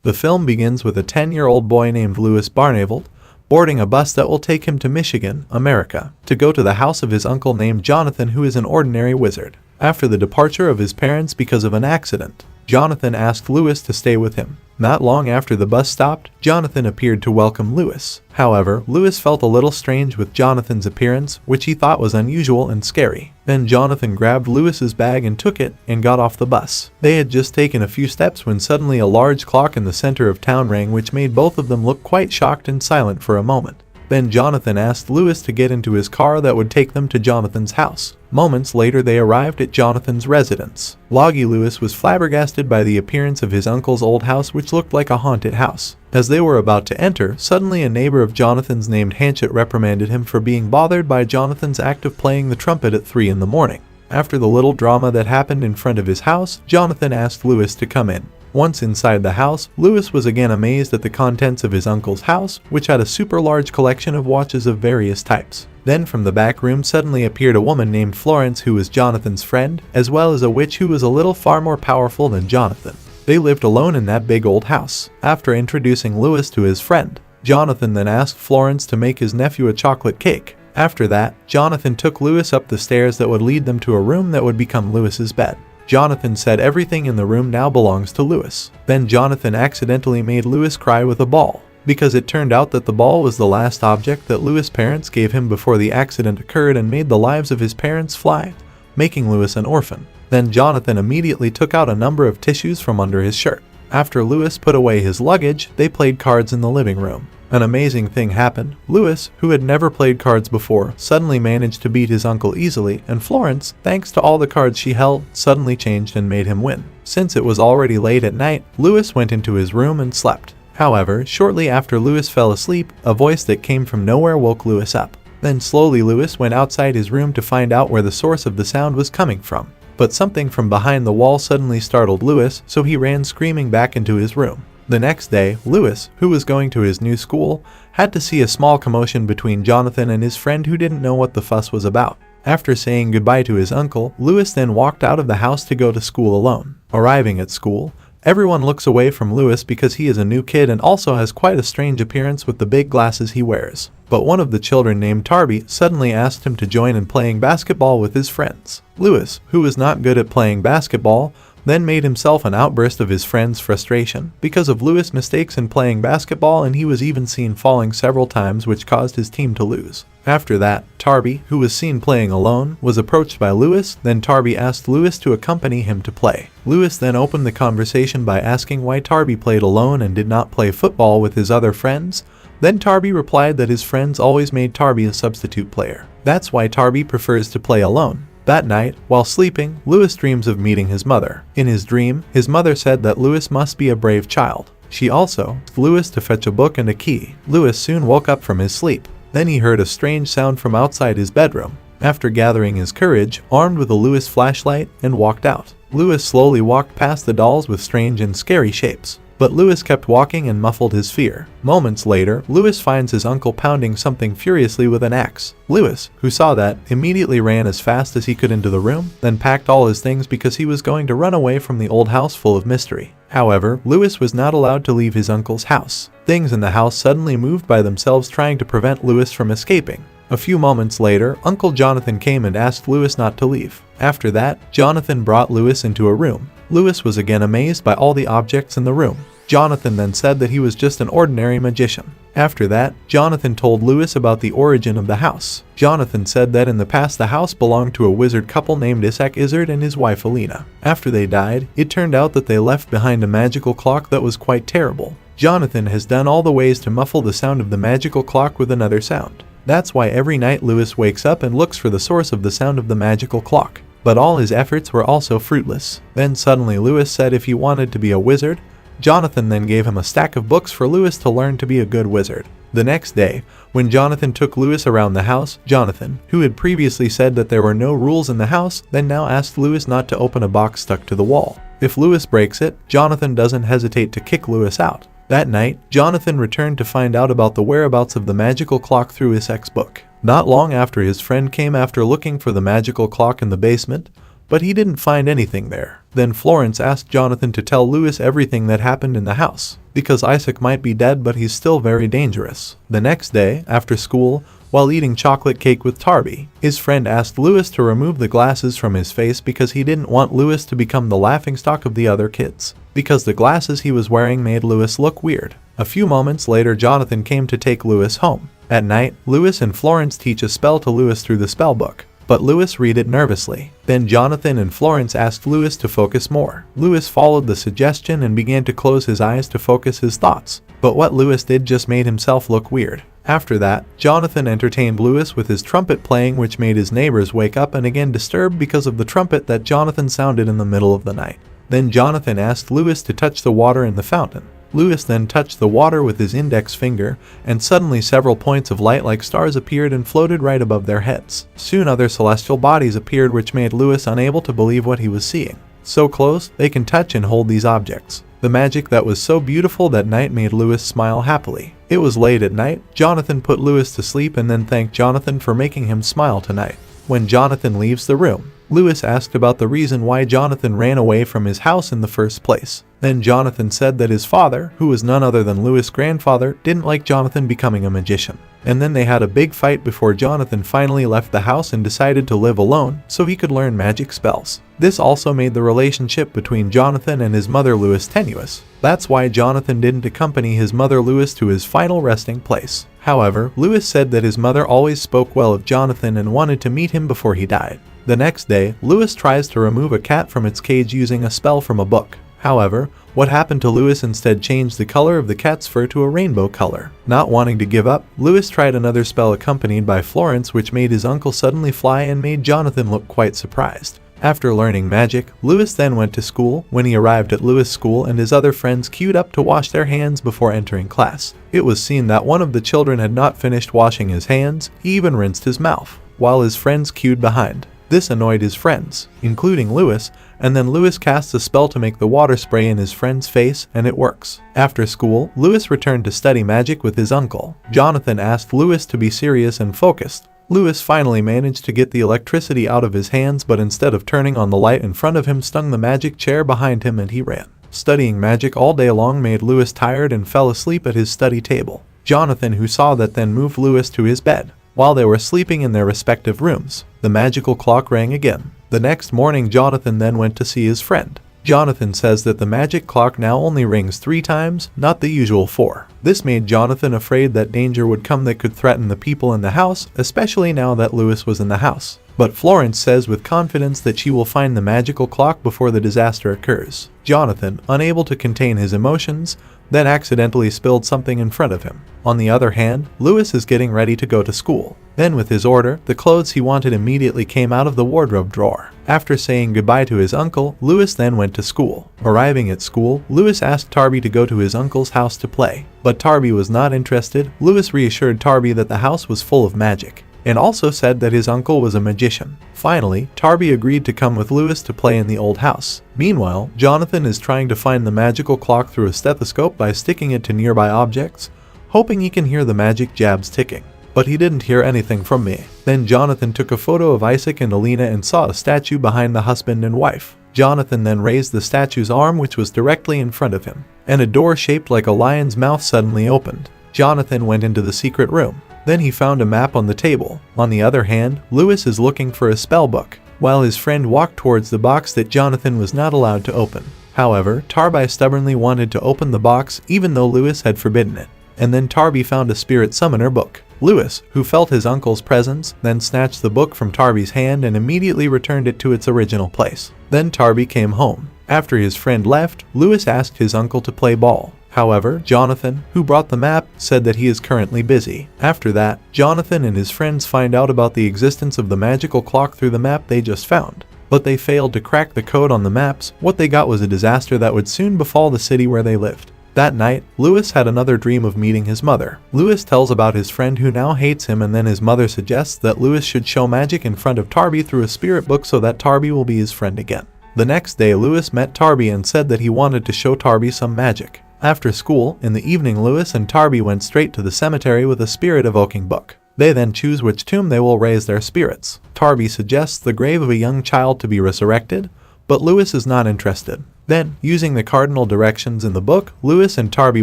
The film begins with a 10-year-old boy named Louis Barnaveld boarding a bus that will take him to Michigan, America, to go to the house of his uncle named Jonathan, who is an ordinary wizard. After the departure of his parents because of an accident, Jonathan asked Louis to stay with him. Not long after the bus stopped, Jonathan appeared to welcome Louis. However, Louis felt a little strange with Jonathan's appearance, which he thought was unusual and scary. Then Jonathan grabbed Louis's bag and took it and got off the bus. They had just taken a few steps when suddenly a large clock in the center of town rang, which made both of them look quite shocked and silent for a moment. Then Jonathan asked Louis to get into his car that would take them to Jonathan's house. Moments later they arrived at Jonathan's residence. Loggy Louis was flabbergasted by the appearance of his uncle's old house, which looked like a haunted house. As they were about to enter, suddenly a neighbor of Jonathan's named Hanchett reprimanded him for being bothered by Jonathan's act of playing the trumpet at 3 in the morning. After the little drama that happened in front of his house, Jonathan asked Louis to come in. Once inside the house, Louis was again amazed at the contents of his uncle's house, which had a super large collection of watches of various types. Then from the back room suddenly appeared a woman named Florence, who was Jonathan's friend, as well as a witch who was a little far more powerful than Jonathan. They lived alone in that big old house. After introducing Louis to his friend, Jonathan then asked Florence to make his nephew a chocolate cake. After that, Jonathan took Louis up the stairs that would lead them to a room that would become Louis's bed. Jonathan said everything in the room now belongs to Louis. Then Jonathan accidentally made Louis cry with a ball, because it turned out that the ball was the last object that Louis' parents gave him before the accident occurred and made the lives of his parents fly, making Louis an orphan. Then Jonathan immediately took out a number of tissues from under his shirt. After Louis put away his luggage, they played cards in the living room. An amazing thing happened. Louis, who had never played cards before, suddenly managed to beat his uncle easily, and Florence, thanks to all the cards she held, suddenly changed and made him win. Since it was already late at night, Louis went into his room and slept. However, shortly after Louis fell asleep, a voice that came from nowhere woke Louis up. Then slowly Louis went outside his room to find out where the source of the sound was coming from. But something from behind the wall suddenly startled Louis, so he ran screaming back into his room. The next day, Louis, who was going to his new school, had to see a small commotion between Jonathan and his friend, who didn't know what the fuss was about. After saying goodbye to his uncle, Louis then walked out of the house to go to school alone. Arriving at school, everyone looks away from Louis because he is a new kid and also has quite a strange appearance with the big glasses he wears. But one of the children named Tarby suddenly asked him to join in playing basketball with his friends. Louis, who was not good at playing basketball, then made himself an outburst of his friend's frustration because of Louis' mistakes in playing basketball, and he was even seen falling several times, which caused his team to lose. After that, Tarby, who was seen playing alone, was approached by Louis. Then Tarby asked Louis to accompany him to play. Louis then opened the conversation by asking why Tarby played alone and did not play football with his other friends. Then Tarby replied that his friends always made Tarby a substitute player. That's why Tarby prefers to play alone. That night, while sleeping, Louis dreams of meeting his mother. In his dream, his mother said that Louis must be a brave child. She also asked Louis to fetch a book and a key. Louis soon woke up from his sleep. Then he heard a strange sound from outside his bedroom. After gathering his courage, armed with a Louis flashlight, and walked out. Louis slowly walked past the dolls with strange and scary shapes. But Louis kept walking and muffled his fear. Moments later, Louis finds his uncle pounding something furiously with an axe. Louis, who saw that, immediately ran as fast as he could into the room, then packed all his things because he was going to run away from the old house full of mystery. However, Louis was not allowed to leave his uncle's house. Things in the house suddenly moved by themselves, trying to prevent Louis from escaping. A few moments later, Uncle Jonathan came and asked Louis not to leave. After that, Jonathan brought Louis into a room. Louis was again amazed by all the objects in the room. Jonathan then said that he was just an ordinary magician. After that, Jonathan told Louis about the origin of the house. Jonathan said that in the past the house belonged to a wizard couple named Isaac Izzard and his wife Alina. After they died, it turned out that they left behind a magical clock that was quite terrible. Jonathan has done all the ways to muffle the sound of the magical clock with another sound. That's why every night Louis wakes up and looks for the source of the sound of the magical clock. But all his efforts were also fruitless. Then suddenly Louis said if he wanted to be a wizard, Jonathan then gave him a stack of books for Louis to learn to be a good wizard. The next day, when Jonathan took Louis around the house, Jonathan, who had previously said that there were no rules in the house, then now asked Louis not to open a box stuck to the wall. If Louis breaks it, Jonathan doesn't hesitate to kick Louis out. That night, Jonathan returned to find out about the whereabouts of the magical clock through his ex book. Not long after, his friend came after looking for the magical clock in the basement, but he didn't find anything there. Then Florence asked Jonathan to tell Lewis everything that happened in the house, because Isaac might be dead but he's still very dangerous. The next day, after school, while eating chocolate cake with Tarby, his friend asked Lewis to remove the glasses from his face because he didn't want Lewis to become the laughingstock of the other kids, because the glasses he was wearing made Lewis look weird. A few moments later, Jonathan came to take Lewis home. At night, Lewis and Florence teach a spell to Lewis through the spellbook, but Lewis read it nervously. Then Jonathan and Florence asked Lewis to focus more. Lewis followed the suggestion and began to close his eyes to focus his thoughts, but what Lewis did just made himself look weird. After that, Jonathan entertained Lewis with his trumpet playing, which made his neighbors wake up and again disturbed because of the trumpet that Jonathan sounded in the middle of the night. Then Jonathan asked Lewis to touch the water in the fountain. Lewis then touched the water with his index finger, and suddenly several points of light like stars appeared and floated right above their heads. Soon other celestial bodies appeared, which made Lewis unable to believe what he was seeing. So close, they can touch and hold these objects. The magic that was so beautiful that night made Lewis smile happily. It was late at night. Jonathan put Lewis to sleep and then thanked Jonathan for making him smile tonight. When Jonathan leaves the room, Lewis asked about the reason why Jonathan ran away from his house in the first place. Then Jonathan said that his father, who was none other than Lewis' grandfather, didn't like Jonathan becoming a magician. And then they had a big fight before Jonathan finally left the house and decided to live alone so he could learn magic spells. This also made the relationship between Jonathan and his mother Lewis tenuous. That's why Jonathan didn't accompany his mother Lewis to his final resting place. However, Lewis said that his mother always spoke well of Jonathan and wanted to meet him before he died. The next day, Lewis tries to remove a cat from its cage using a spell from a book. However, what happened to Lewis instead changed the color of the cat's fur to a rainbow color. Not wanting to give up, Lewis tried another spell accompanied by Florence, which made his uncle suddenly fly and made Jonathan look quite surprised. After learning magic, Lewis then went to school. When he arrived at Lewis' school and his other friends queued up to wash their hands before entering class, it was seen that one of the children had not finished washing his hands. He even rinsed his mouth, while his friends queued behind. This annoyed his friends, including Lewis, and then Lewis casts a spell to make the water spray in his friend's face, and it works. After school, Lewis returned to study magic with his uncle. Jonathan asked Lewis to be serious and focused. Lewis finally managed to get the electricity out of his hands, but instead of turning on the light in front of him, stung the magic chair behind him and he ran. Studying magic all day long made Lewis tired and fell asleep at his study table. Jonathan, who saw that, then moved Lewis to his bed. While they were sleeping in their respective rooms, the magical clock rang again. The next morning, Jonathan then went to see his friend. Jonathan says that the magic clock now only rings 3 times, not the usual 4. This made Jonathan afraid that danger would come that could threaten the people in the house, especially now that Lewis was in the house. But Florence says with confidence that she will find the magical clock before the disaster occurs. Jonathan, unable to contain his emotions, then accidentally spilled something in front of him. On the other hand, Lewis is getting ready to go to school. Then with his order, the clothes he wanted immediately came out of the wardrobe drawer. After saying goodbye to his uncle, Lewis then went to school. Arriving at school, Lewis asked Tarby to go to his uncle's house to play. But Tarby was not interested. Lewis reassured Tarby that the house was full of magic, and also said that his uncle was a magician. Finally, Tarby agreed to come with Lewis to play in the old house. Meanwhile, Jonathan is trying to find the magical clock through a stethoscope by sticking it to nearby objects, hoping he can hear the magic jabs ticking. But he didn't hear anything from me. Then Jonathan took a photo of Isaac and Alina and saw a statue behind the husband and wife. Jonathan then raised the statue's arm, which was directly in front of him, and a door shaped like a lion's mouth suddenly opened. Jonathan went into the secret room. Then he found a map on the table. On the other hand, Lewis is looking for a spell book, while his friend walked towards the box that Jonathan was not allowed to open. However, Tarby stubbornly wanted to open the box even though Lewis had forbidden it. And then Tarby found a spirit summoner book. Lewis, who felt his uncle's presence, then snatched the book from Tarby's hand and immediately returned it to its original place. Then Tarby came home. After his friend left, Lewis asked his uncle to play ball. However, Jonathan, who brought the map, said that he is currently busy. After that, Jonathan and his friends find out about the existence of the magical clock through the map they just found. But they failed to crack the code on the maps. What they got was a disaster that would soon befall the city where they lived. That night, Lewis had another dream of meeting his mother. Lewis tells about his friend who now hates him, and then his mother suggests that Lewis should show magic in front of Tarby through a spirit book so that Tarby will be his friend again. The next day, Lewis met Tarby and said that he wanted to show Tarby some magic. After school, in the evening, Lewis and Tarby went straight to the cemetery with a spirit-evoking book. They then choose which tomb they will raise their spirits. Tarby suggests the grave of a young child to be resurrected, but Lewis is not interested. Then, using the cardinal directions in the book, Lewis and Tarby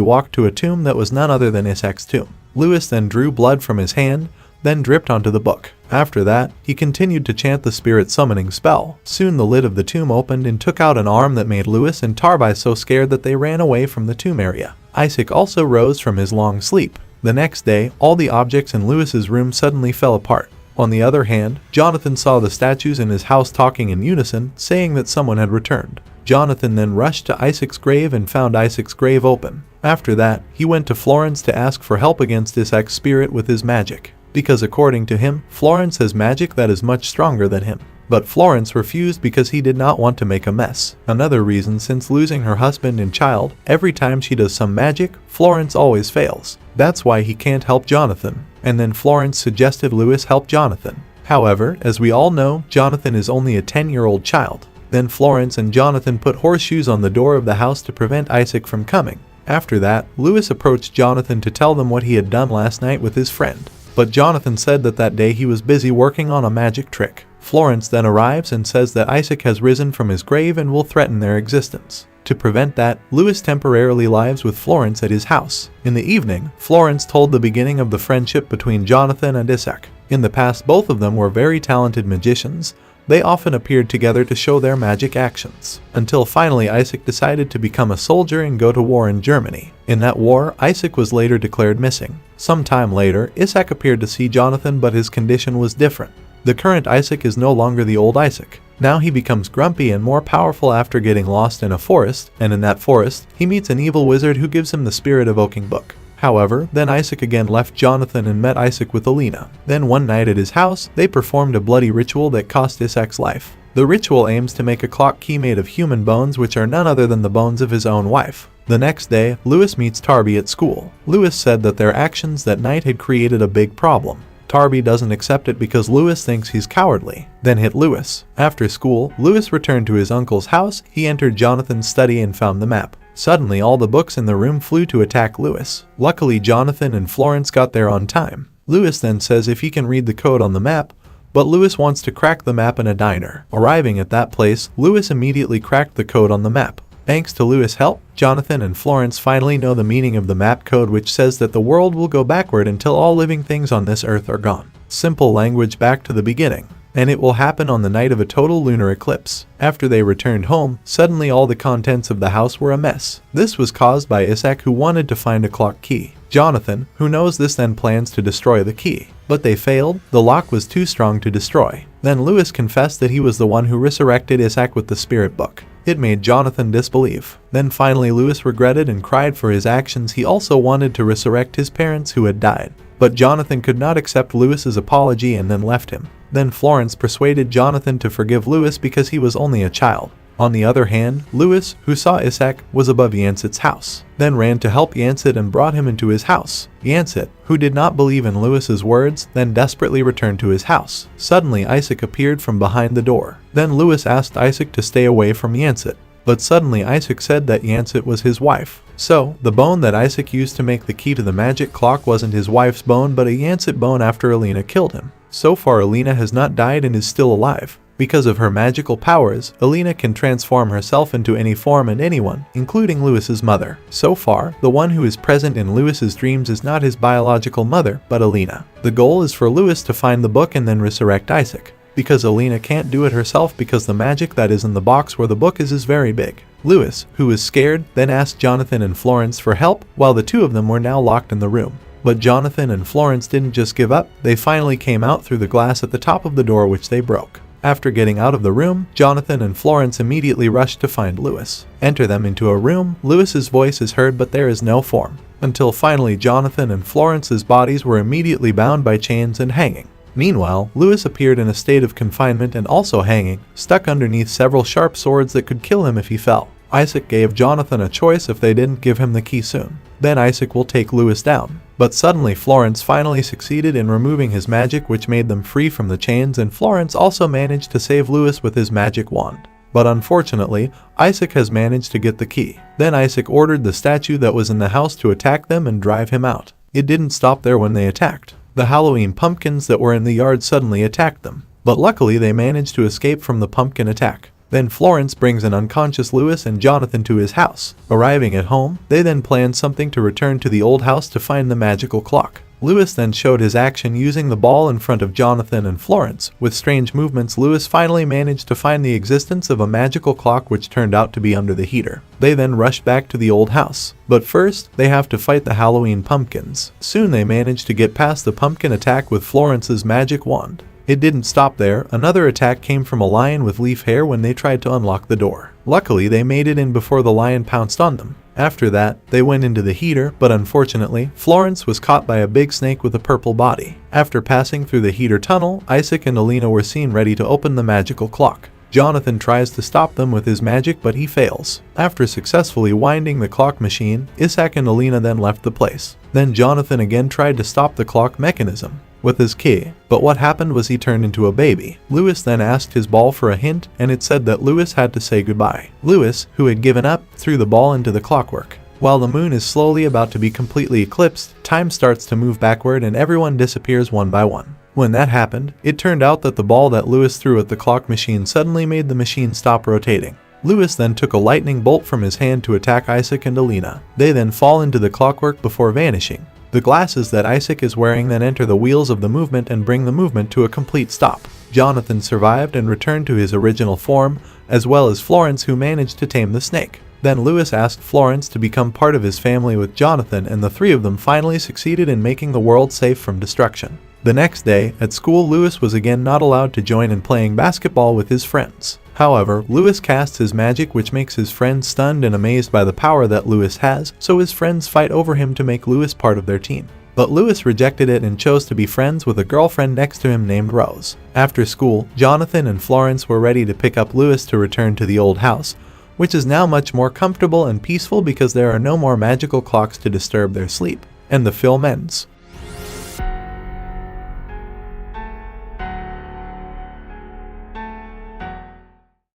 walked to a tomb that was none other than Isaac's tomb. Lewis then drew blood from his hand, then dripped onto the book. After that, he continued to chant the spirit summoning spell. Soon the lid of the tomb opened and took out an arm that made Lewis and Tarby so scared that they ran away from the tomb area. Isaac also rose from his long sleep. The next day, all the objects in Lewis's room suddenly fell apart. On the other hand, Jonathan saw the statues in his house talking in unison, saying that someone had returned. Jonathan then rushed to Isaac's grave and found Isaac's grave open. After that, he went to Florence to ask for help against Isaac's spirit with his magic, because according to him, Florence has magic that is much stronger than him. But Florence refused because he did not want to make a mess. Another reason, since losing her husband and child, every time she does some magic, Florence always fails. That's why he can't help Jonathan. And then Florence suggested Lewis help Jonathan. However, as we all know, Jonathan is only a 10-year-old child. Then Florence and Jonathan put horseshoes on the door of the house to prevent Isaac from coming. After that, Lewis approached Jonathan to tell them what he had done last night with his friend. But Jonathan said that day he was busy working on a magic trick. Florence then arrives and says that Isaac has risen from his grave and will threaten their existence. To prevent that, Lewis temporarily lives with Florence at his house. In the evening, Florence told the beginning of the friendship between Jonathan and Isaac. In the past, both of them were very talented magicians. They often appeared together to show their magic actions, until finally Isaac decided to become a soldier and go to war in Germany. In that war, Isaac was later declared missing. Some time later, Isaac appeared to see Jonathan, but his condition was different. The current Isaac is no longer the old Isaac. Now he becomes grumpy and more powerful after getting lost in a forest, and in that forest, he meets an evil wizard who gives him the spirit-evoking book. However, then Isaac again left Jonathan and met Isaac with Alina. Then one night at his house, they performed a bloody ritual that cost Isaac's life. The ritual aims to make a clock key made of human bones, which are none other than the bones of his own wife. The next day, Lewis meets Tarby at school. Lewis said that their actions that night had created a big problem. Tarby doesn't accept it because Lewis thinks he's cowardly, then hit Lewis. After school, Lewis returned to his uncle's house. He entered Jonathan's study and found the map. Suddenly, all the books in the room flew to attack Lewis. Luckily, Jonathan and Florence got there on time. Lewis then says if he can read the code on the map, but Lewis wants to crack the map in a diner. Arriving at that place, Lewis immediately cracked the code on the map. Thanks to Lewis' help, Jonathan and Florence finally know the meaning of the map code, which says that the world will go backward until all living things on this earth are gone. Simple language back to the beginning. And it will happen on the night of a total lunar eclipse. After they returned home, suddenly all the contents of the house were a mess. This was caused by Isaac, who wanted to find a clock key. Jonathan, who knows this, then plans to destroy the key. But they failed. The lock was too strong to destroy. Then Lewis confessed that he was the one who resurrected Isaac with the spirit book. It made Jonathan disbelieve. Then finally Lewis regretted and cried for his actions. He also wanted to resurrect his parents who had died. But Jonathan could not accept Lewis's apology and then left him. Then Florence persuaded Jonathan to forgive Lewis because he was only a child. On the other hand, Lewis, who saw Isaac, was above Yancet's house, then ran to help Yancet and brought him into his house. Yancet, who did not believe in Lewis's words, then desperately returned to his house. Suddenly Isaac appeared from behind the door. Then Lewis asked Isaac to stay away from Yancet. But suddenly Isaac said that Yancet was his wife. So, the bone that Isaac used to make the key to the magic clock wasn't his wife's bone, but a Yancet bone after Alina killed him. So far Alina has not died and is still alive. Because of her magical powers, Alina can transform herself into any form and anyone, including Lewis's mother. So far, the one who is present in Lewis's dreams is not his biological mother, but Alina. The goal is for Lewis to find the book and then resurrect Isaac, because Alina can't do it herself because the magic that is in the box where the book is very big. Lewis, who was scared, then asked Jonathan and Florence for help, while the two of them were now locked in the room. But Jonathan and Florence didn't just give up. They finally came out through the glass at the top of the door, which they broke. After getting out of the room, Jonathan and Florence immediately rushed to find Lewis. Enter them into a room. Lewis's voice is heard, but there is no form. Until finally Jonathan and Florence's bodies were immediately bound by chains and hanging. Meanwhile, Lewis appeared in a state of confinement and also hanging, stuck underneath several sharp swords that could kill him if he fell. Isaac gave Jonathan a choice if they didn't give him the key soon. Then Isaac will take Lewis down. But suddenly Florence finally succeeded in removing his magic, which made them free from the chains, and Florence also managed to save Lewis with his magic wand. But unfortunately, Isaac has managed to get the key. Then Isaac ordered the statue that was in the house to attack them and drive him out. It didn't stop there when they attacked. The Halloween pumpkins that were in the yard suddenly attacked them, but luckily they managed to escape from the pumpkin attack. Then Florence brings an unconscious Louis and Jonathan to his house. Arriving at home, they then plan something to return to the old house to find the magical clock. Louis then showed his action using the ball in front of Jonathan and Florence. With strange movements, Louis finally managed to find the existence of a magical clock which turned out to be under the heater. They then rush back to the old house. But first, they have to fight the Halloween pumpkins. Soon they manage to get past the pumpkin attack with Florence's magic wand. It didn't stop there. Another attack came from a lion with leaf hair when they tried to unlock the door. Luckily, they made it in before the lion pounced on them. After that, they went into the heater, but unfortunately, Florence was caught by a big snake with a purple body. After passing through the heater tunnel, Isaac and Alina were seen ready to open the magical clock. Jonathan tries to stop them with his magic, but he fails. After successfully winding the clock machine, Isaac and Alina then left the place. Then Jonathan again tried to stop the clock mechanism with his key, but what happened was he turned into a baby. Louis then asked his ball for a hint, and it said that Louis had to say goodbye. Louis, who had given up, threw the ball into the clockwork. While the moon is slowly about to be completely eclipsed, time starts to move backward and everyone disappears one by one. When that happened, it turned out that the ball that Louis threw at the clock machine suddenly made the machine stop rotating. Louis then took a lightning bolt from his hand to attack Isaac and Alina. They then fall into the clockwork before vanishing. The glasses that Isaac is wearing then enter the wheels of the movement and bring the movement to a complete stop. Jonathan survived and returned to his original form, as well as Florence, who managed to tame the snake. Then Louis asked Florence to become part of his family with Jonathan, and the three of them finally succeeded in making the world safe from destruction. The next day, at school, Louis was again not allowed to join in playing basketball with his friends. However, Louis casts his magic, which makes his friends stunned and amazed by the power that Louis has, so his friends fight over him to make Louis part of their team. But Louis rejected it and chose to be friends with a girlfriend next to him named Rose. After school, Jonathan and Florence were ready to pick up Louis to return to the old house, which is now much more comfortable and peaceful because there are no more magical clocks to disturb their sleep. And the film ends.